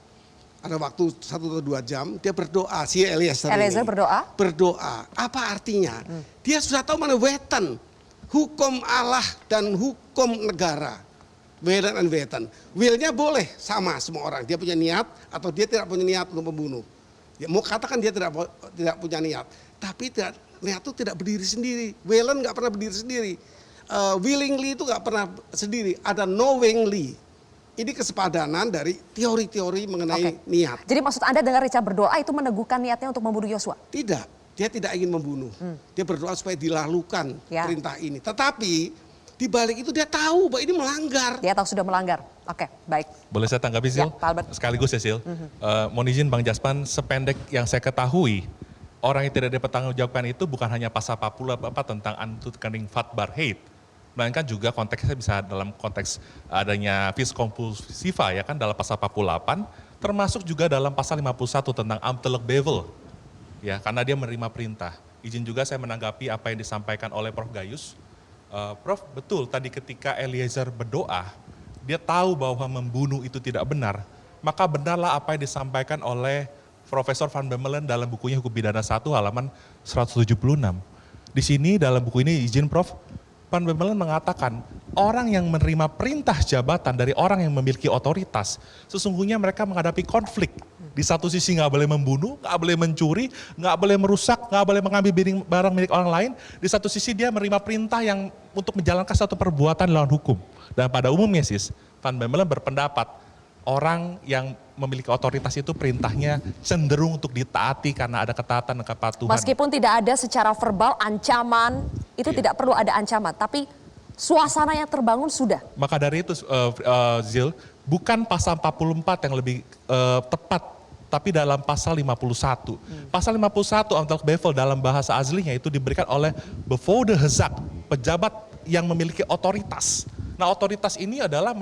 Ada waktu 1 atau 2 jam, dia berdoa. Si Eliezer berdoa? Berdoa. Apa artinya? Dia sudah tahu mana weten. Hukum Allah dan hukum negara. Welen dan weten. Willnya boleh sama semua orang. Dia punya niat atau dia tidak punya niat untuk membunuh. Ya, mau katakan dia tidak punya niat. Tapi niat itu tidak berdiri sendiri. Welen nggak pernah berdiri sendiri. Willingly itu nggak pernah sendiri. Ada knowingly. Ini kesepadanan dari teori-teori mengenai niat. Jadi maksud Anda dengan Richard berdoa itu meneguhkan niatnya untuk membunuh Yosua? Tidak. Dia tidak ingin membunuh. Dia berdoa supaya dilakukan perintah ini. Tetapi Di balik itu dia tahu bahwa ini melanggar. Dia tahu sudah melanggar. Oke, baik. Boleh saya tanggapi, Sil? Ya, Pak Albert. Sekaligus ya, Sil. Mohon izin Bang Jasman, sependek yang saya ketahui, orang yang tidak dipertanggungjawabkan itu bukan hanya pasal 48 tentang untutkering fatbar hate, melainkan juga konteksnya bisa dalam konteks adanya vis compulsiva ya kan dalam pasal 48, termasuk juga dalam pasal 51 tentang amteluk bevel, ya karena dia menerima perintah. Izin juga saya menanggapi apa yang disampaikan oleh Prof. Gayus. Prof, betul tadi ketika Eliezer berdoa, dia tahu bahwa membunuh itu tidak benar, maka benarlah apa yang disampaikan oleh Profesor Van Bemmelen dalam bukunya Hukum Pidana 1 halaman 176. Di sini dalam buku ini izin Prof, Van Bemmelen mengatakan orang yang menerima perintah jabatan dari orang yang memiliki otoritas, sesungguhnya mereka menghadapi konflik. Di satu sisi nggak boleh membunuh, nggak boleh mencuri, nggak boleh merusak, nggak boleh mengambil barang milik orang lain. Di satu sisi dia menerima perintah yang untuk menjalankan satu perbuatan melawan hukum. Dan pada umumnya sis, Van Bemmelen berpendapat orang yang memiliki otoritas itu perintahnya cenderung untuk ditaati karena ada ketaatan dan kepatuhan. Meskipun tidak ada secara verbal ancaman, itu tidak perlu ada ancaman, tapi suasana yang terbangun sudah. Maka dari itu Zil, bukan pasal 44 yang lebih tepat, tapi dalam pasal 51. Pasal 51 amteluk bevel dalam bahasa aslinya itu diberikan oleh bevoegde gezag, pejabat yang memiliki otoritas. Nah otoritas ini adalah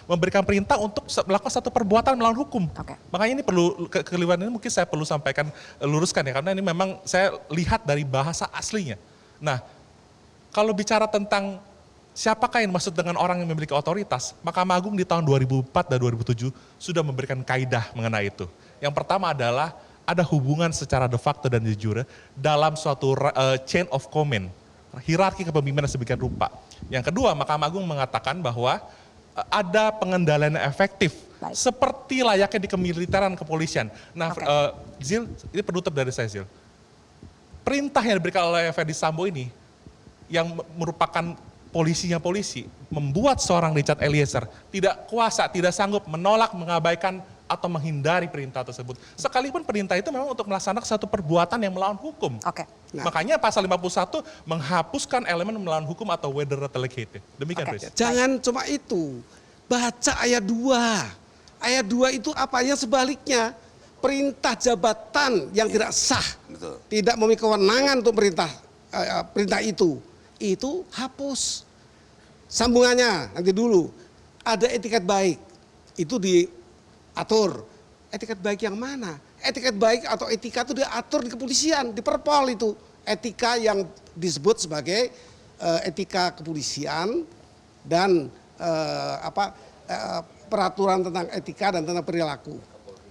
memberikan perintah untuk melakukan satu perbuatan melawan hukum. Makanya ini perlu, kekeliruan ini mungkin saya perlu sampaikan, luruskan ya, karena ini memang saya lihat dari bahasa aslinya. Nah kalau bicara tentang siapakah yang dimaksud dengan orang yang memiliki otoritas, Mahkamah Agung di tahun 2004 dan 2007 sudah memberikan kaidah mengenai itu. Yang pertama adalah ada hubungan secara de facto dan de jure dalam suatu chain of command, hierarki kepemimpinan sedemikian rupa. Yang kedua, Mahkamah Agung mengatakan bahwa ada pengendalian yang efektif, seperti layaknya di kemiliteran kepolisian. Nah, Zil, ini penutup dari saya Zil. Perintah yang diberikan oleh Ferdi Sambo ini, yang merupakan polisinya polisi, membuat seorang Richard Eliezer tidak kuasa, tidak sanggup menolak, mengabaikan, atau menghindari perintah tersebut. Sekalipun perintah itu memang untuk melaksanakan satu perbuatan yang melawan hukum. Makanya pasal 51 menghapuskan elemen melawan hukum atau whether delegated. Demikian, Chris. Jangan cuma itu. Baca ayat 2. Ayat 2 itu apanya sebaliknya. Perintah jabatan yang tidak sah. Tidak memiliki kewenangan untuk perintah itu hapus. Sambungannya nanti dulu. Ada etiket baik. Itu diatur. Etiket baik yang mana? Etiket baik atau etika itu diatur di kepolisian, di Perpol itu. Etika yang disebut sebagai etika kepolisian dan peraturan tentang etika dan tentang perilaku.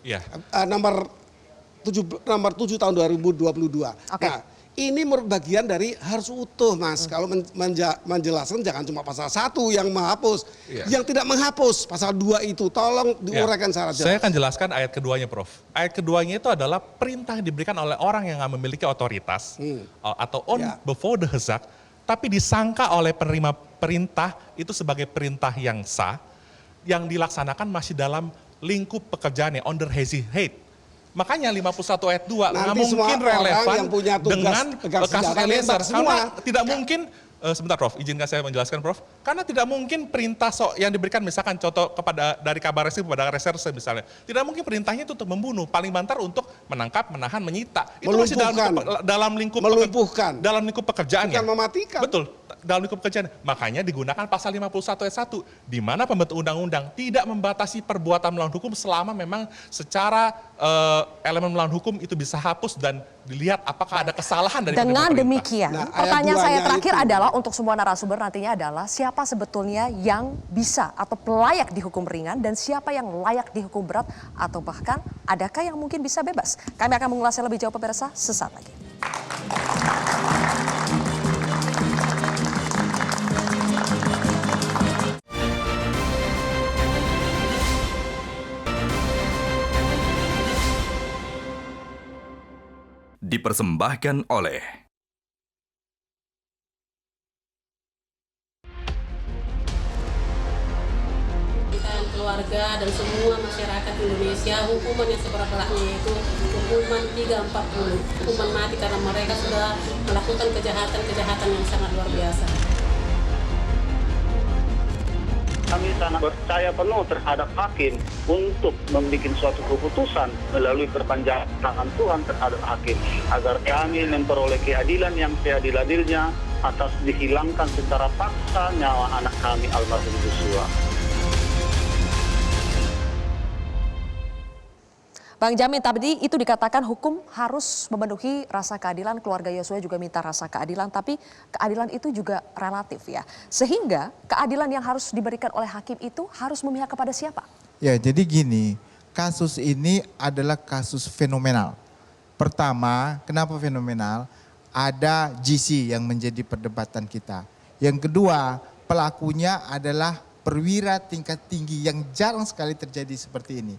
Iya. Nomor 7 tahun 2022. Nah, ini bagian dari harus utuh, Mas. Kalau menjelaskan jangan cuma pasal 1 yang menghapus. Yang tidak menghapus pasal 2 itu tolong diuraikan secara jelas. Saya akan jelaskan ayat keduanya, Prof. Ayat keduanya itu adalah perintah yang diberikan oleh orang yang memiliki otoritas atau bevoegde gezag, tapi disangka oleh penerima perintah itu sebagai perintah yang sah, yang dilaksanakan masih dalam lingkup pekerjaannya, under hazy hate. Makanya 51 ayat 2 nggak mungkin relevan dengan kasus Eliezer. Karena tidak mungkin, sebentar Prof, izinkan saya menjelaskan Prof. Karena tidak mungkin perintah yang diberikan misalkan contoh dari kabar reskrim kepada reserse misalnya. Tidak mungkin perintahnya itu untuk membunuh, paling banter untuk menangkap, menahan, menyita. Itu masih dalam lingkup pekerjaan. Bukan mematikan. Betul. Dalam lingkup pekerjaan. Makanya digunakan pasal 51 ayat 1. Di mana pembentuk undang-undang tidak membatasi perbuatan melawan hukum selama memang secara elemen melawan hukum itu bisa hapus dan dilihat apakah ada kesalahan dari dengan demikian. Pertanyaan saya terakhir adalah untuk semua narasumber nantinya adalah siapa sebetulnya yang bisa atau layak dihukum ringan dan siapa yang layak dihukum berat atau bahkan adakah yang mungkin bisa bebas. Kami akan mengulasnya lebih jauh pemirsa sesaat lagi. Dipersembahkan oleh keluarga dan semua masyarakat Indonesia, hukuman yang seberat-beratnya yaitu hukuman 340, hukuman mati karena mereka sudah melakukan kejahatan-kejahatan yang sangat luar biasa. Kami sangat percaya penuh terhadap hakim untuk membuat suatu keputusan melalui perpanjangan tangan Tuhan terhadap hakim, agar kami memperoleh keadilan yang seadil-adilnya atas dihilangkan secara paksa nyawa anak kami almarhum Joshua. Bang Jamin, tadi itu dikatakan hukum harus memenuhi rasa keadilan, keluarga Yosua juga minta rasa keadilan, tapi keadilan itu juga relatif ya. Sehingga keadilan yang harus diberikan oleh hakim itu harus memihak kepada siapa? Ya, jadi gini, kasus ini adalah kasus fenomenal. Pertama, kenapa fenomenal? Ada GC yang menjadi perdebatan kita. Yang kedua, pelakunya adalah perwira tingkat tinggi yang jarang sekali terjadi seperti ini.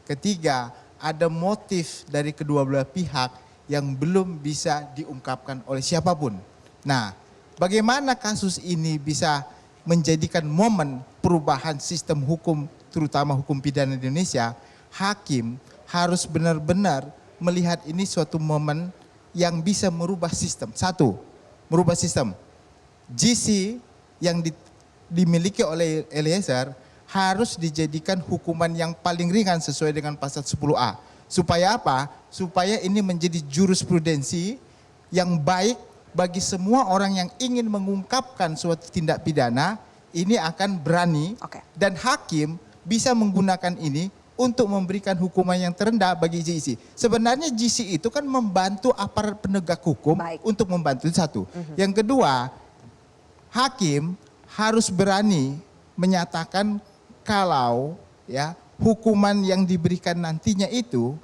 Ketiga, ada motif dari kedua belah pihak yang belum bisa diungkapkan oleh siapapun. Nah, bagaimana kasus ini bisa menjadikan momen perubahan sistem hukum, terutama hukum pidana di Indonesia? Hakim harus benar-benar melihat ini suatu momen yang bisa merubah sistem. Satu, merubah sistem. GC yang dimiliki oleh Eliezer harus dijadikan hukuman yang paling ringan sesuai dengan pasal 10A. Supaya apa? Supaya ini menjadi jurisprudensi yang baik bagi semua orang yang ingin mengungkapkan suatu tindak pidana, ini akan berani dan hakim bisa menggunakan ini untuk memberikan hukuman yang terendah bagi GC. Sebenarnya GC itu kan membantu aparat penegak hukum untuk membantu satu. Yang kedua, hakim harus berani menyatakan kalau ya hukuman yang diberikan nantinya itu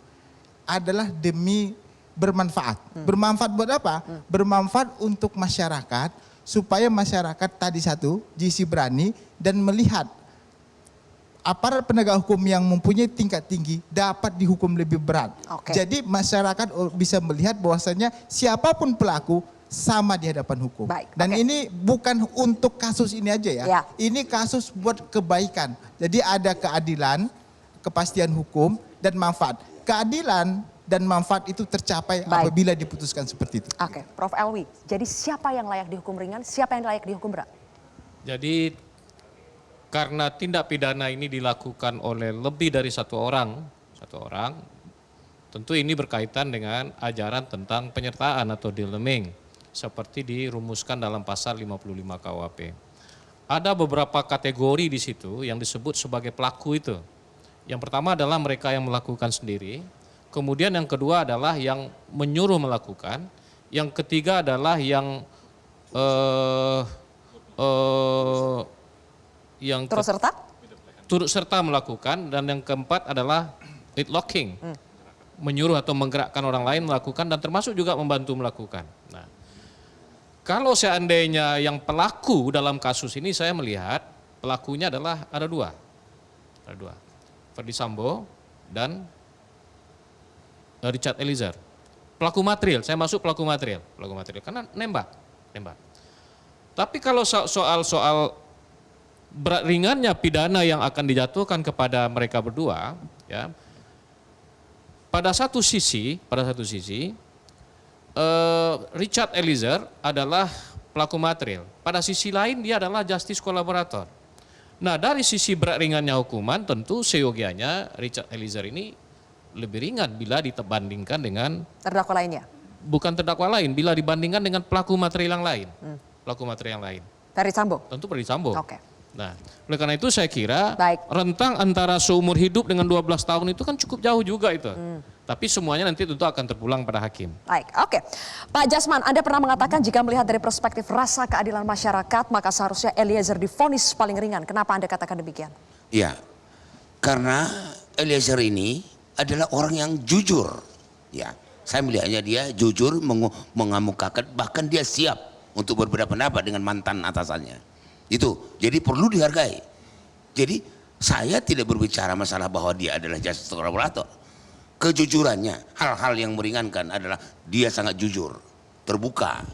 adalah demi bermanfaat. Bermanfaat buat apa? Bermanfaat untuk masyarakat supaya masyarakat tadi satu, GC berani dan melihat aparat penegak hukum yang mempunyai tingkat tinggi dapat dihukum lebih berat. Jadi masyarakat bisa melihat bahwasanya siapapun pelaku sama di hadapan hukum. Dan ini bukan untuk kasus ini aja ya. Ini kasus buat kebaikan. Jadi ada keadilan, kepastian hukum, dan manfaat. Keadilan dan manfaat itu tercapai apabila diputuskan seperti itu. Oke, Prof. Elwi, jadi siapa yang layak dihukum ringan, siapa yang layak dihukum berat? Jadi karena tindak pidana ini dilakukan oleh lebih dari satu orang, tentu ini berkaitan dengan ajaran tentang penyertaan atau dealing, seperti dirumuskan dalam pasal 55 KUHP. Ada beberapa kategori di situ yang disebut sebagai pelaku itu. Yang pertama adalah mereka yang melakukan sendiri, kemudian yang kedua adalah yang menyuruh melakukan, yang ketiga adalah yang turut serta melakukan, dan yang keempat adalah leadlocking, menyuruh atau menggerakkan orang lain melakukan dan termasuk juga membantu melakukan. Nah, kalau seandainya yang pelaku dalam kasus ini, saya melihat pelakunya adalah ada dua. Ferdy Sambo dan Richard Eliezer. Pelaku material, saya masuk pelaku material karena nembak. Tapi kalau soal berat ringannya pidana yang akan dijatuhkan kepada mereka berdua, ya, pada satu sisi Richard Eliezer adalah pelaku material. Pada sisi lain dia adalah justice kolaborator. Nah, dari sisi berat ringannya hukuman tentu seyogianya Richard Eliezer ini lebih ringan bila dibandingkan dengan terdakwa lainnya. Bukan terdakwa lain, bila dibandingkan dengan pelaku material yang lain. Ferdy Sambo. Tentu Ferdy Sambo. Nah, oleh karena itu saya kira rentang antara seumur hidup dengan 12 tahun itu kan cukup jauh juga itu. Tapi semuanya nanti tentu akan terpulang pada hakim. Pak Jasman, Anda pernah mengatakan jika melihat dari perspektif rasa keadilan masyarakat, maka seharusnya Eliezer divonis paling ringan. Kenapa Anda katakan demikian? Ya, karena Eliezer ini adalah orang yang jujur. Ya, saya melihatnya dia jujur, mengemukakan, bahkan dia siap untuk berbeda pendapat dengan mantan atasannya. Itu, jadi perlu dihargai. Jadi saya tidak berbicara masalah bahwa dia adalah justice kolaborator. Kejujurannya, hal-hal yang meringankan adalah dia sangat jujur, terbuka.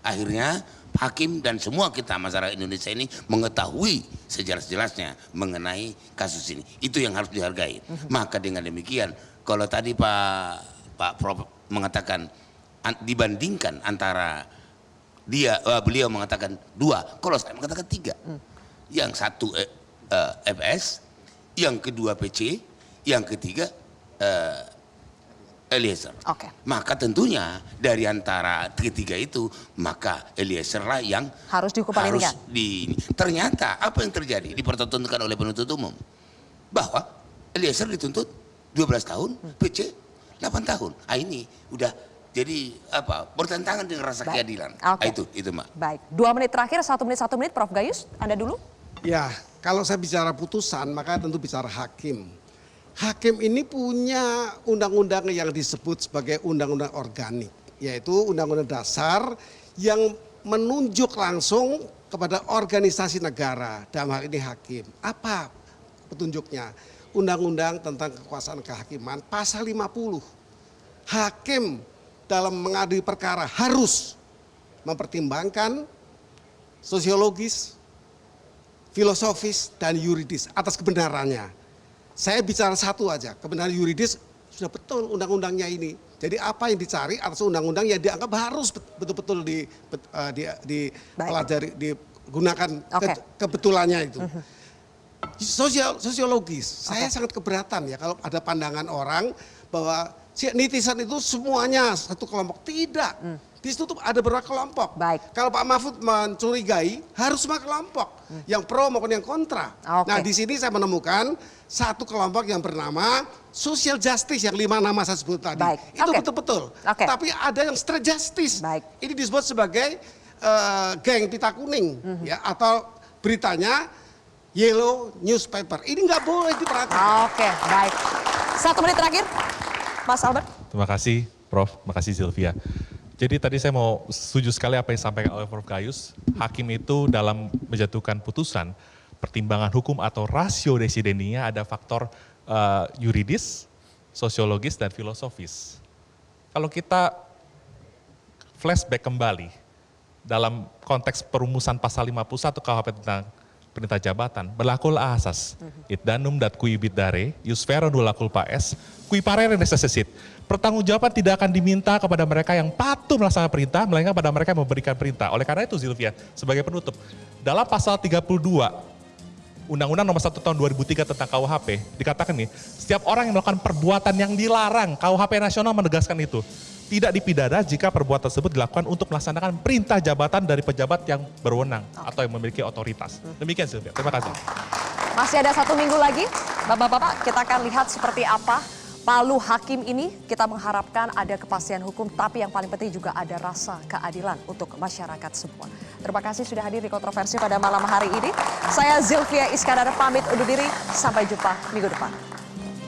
Akhirnya hakim dan semua kita masyarakat Indonesia ini mengetahui sejelas-jelasnya mengenai kasus ini. Itu yang harus dihargai. Maka dengan demikian, kalau tadi Pak Prof mengatakan dibandingkan antara beliau mengatakan 2, kalau saya mengatakan 3. Yang satu FS, yang kedua PC, yang ketiga Eliezer. Oke. Maka tentunya dari antara ketiga itu, maka Eliezer lah yang Harus dihukum paling ringan. Ternyata apa yang terjadi dipertontonkan oleh penuntut umum, bahwa Eliezer dituntut 12 tahun, PC 8 tahun. Ini udah jadi bertentangan dengan rasa keadilan. Oke. Itu Mak. Baik, 2 menit terakhir, 1 menit, Prof Gayus, Anda dulu. Ya, kalau saya bicara putusan, maka tentu bicara hakim. Hakim ini punya undang-undang yang disebut sebagai undang-undang organik, yaitu undang-undang dasar yang menunjuk langsung kepada organisasi negara, dalam hal ini hakim. Apa petunjuknya? Undang-undang tentang kekuasaan kehakiman, pasal 50. Hakim dalam mengadili perkara harus mempertimbangkan sosiologis, filosofis, dan yuridis atas kebenarannya. Saya bicara satu aja, kebenaran yuridis sudah betul undang-undangnya ini. Jadi apa yang dicari atas undang-undang yang dianggap harus betul-betul dipelajari, digunakan kebetulannya itu. Sosiologis, saya sangat keberatan ya kalau ada pandangan orang bahwa netizen itu semuanya satu kelompok. Tidak. Di situ ada beberapa kelompok. Kalau Pak Mahfud mencurigai harus semua kelompok, yang pro maupun yang kontra. Nah di sini saya menemukan satu kelompok yang bernama social justice yang 5 nama saya sebut tadi. Itu betul-betul. Tapi ada yang street justice. Ini disebut sebagai geng pita kuning, ya, atau beritanya yellow newspaper. Ini nggak boleh diperhatikan. Oke, baik. 1 menit terakhir, Mas Albert. Terima kasih Prof, terima kasih Sylvia. Jadi tadi saya mau setuju sekali apa yang disampaikan oleh Prof Gayus. Hakim itu dalam menjatuhkan putusan, pertimbangan hukum atau rasio desidendinya ada faktor yuridis, sosiologis, dan filosofis. Kalau kita flashback kembali dalam konteks perumusan pasal 51 KUHP tentang perintah jabatan, berlakulah asas iddanum dat qui bidare, ius fero nulla culpa est, qui parere necessit. Pertanggungjawaban tidak akan diminta kepada mereka yang patuh melaksanakan perintah, melainkan pada mereka yang memberikan perintah. Oleh karena itu Sylvia, sebagai penutup, dalam pasal 32 Undang-Undang Nomor 1 Tahun 2003 tentang KUHP dikatakan nih, setiap orang yang melakukan perbuatan yang dilarang, KUHP nasional menegaskan itu, tidak dipidana jika perbuatan tersebut dilakukan untuk melaksanakan perintah jabatan dari pejabat yang berwenang atau yang memiliki otoritas. Demikian Sylvia, terima kasih. Masih ada 1 minggu lagi, Bapak-bapak, kita akan lihat seperti apa palu hakim ini. Kita mengharapkan ada kepastian hukum, tapi yang paling penting juga ada rasa keadilan untuk masyarakat semua. Terima kasih sudah hadir di Kontroversi pada malam hari ini. Saya Zylvia Iskandar pamit undur diri, sampai jumpa minggu depan.